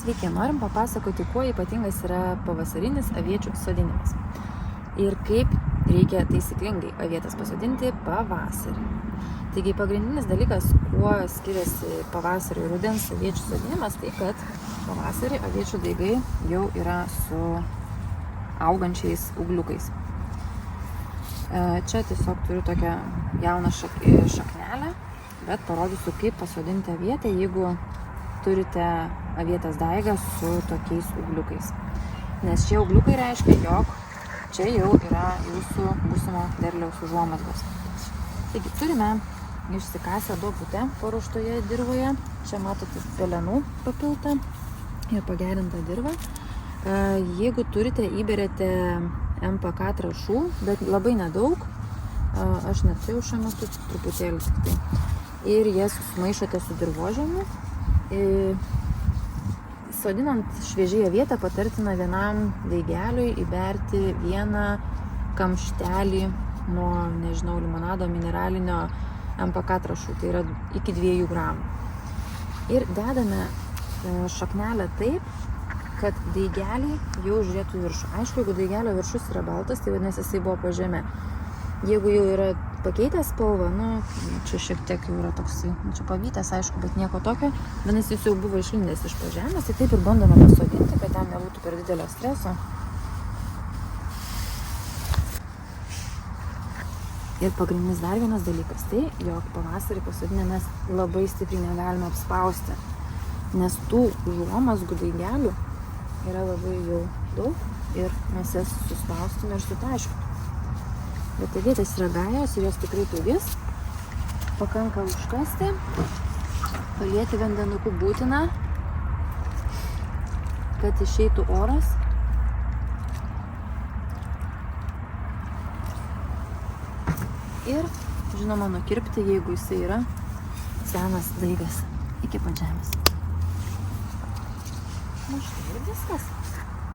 Sveiki, norim papasakoti, kuo ypatingas yra pavasarinis aviečių sodinimas ir kaip reikia taisyklingai avietas pasodinti pavasarį. Taigi pagrindinis dalykas, kuo skiriasi pavasario ir rudens aviečių sodinimas, tai kad pavasarį aviečių daigai jau yra su augančiais ūgliukais. Čia tiesiog turiu tokią jauną šaknelę, bet parodysiu, kaip pasodinti avietę, jeigu turite avietės daigą su tokiais ūgliukais. Nes šie ūgliukai reiškia, jog čia jau yra jūsų būsimo derliaus užuomazgos. Taigi turime išsikasę duobutę paruoštoje dirvoje. Čia matote pelenų papiltą ir pagerintą dirvą. Jeigu turite, įberėte MPK trąšų, bet labai nedaug. Aš neturiu šiuo metu, truputėlį tik tai. Ir jas sumaišote su dirvožemiu. Sodinant šviežiai avietę patartina vienam daigeliui įberti vieną kamštelį nuo, limonado mineralinio MPK trąšų, tai yra iki 2 gramų. Ir dedame šaknelę taip, kad daigeliai jau žiūrėtų viršų. Aišku, jeigu daigelio viršus yra baltas, tai vadinasi jisai buvo po žeme. Jeigu jau yra pakeitęs spalvą, čia šiek tiek jau yra toksai, čia pavytęs, aišku, bet nieko tokio, vadinasi jis jau buvo išlindęs iš po žemės, tai taip ir bandome pasodinti, kad ten nebūtų per didelio streso. Ir pagrindinis dar vienas dalykas tai, jog pavasarį pasodinę mes labai stipriai negalime apspausti, nes tų užuomazgų daigelių yra labai jau daug ir mes jas suspaustume ir sutaškytume. Bet avietės yra gajos ir jos tikrai pigis. Pakanka užkasti, palieti vandenuku būtina, kad išeitų oras. Ir, žinoma, nukirpti, jeigu jisai yra senas daigas iki pat žemės. Štai ir viskas.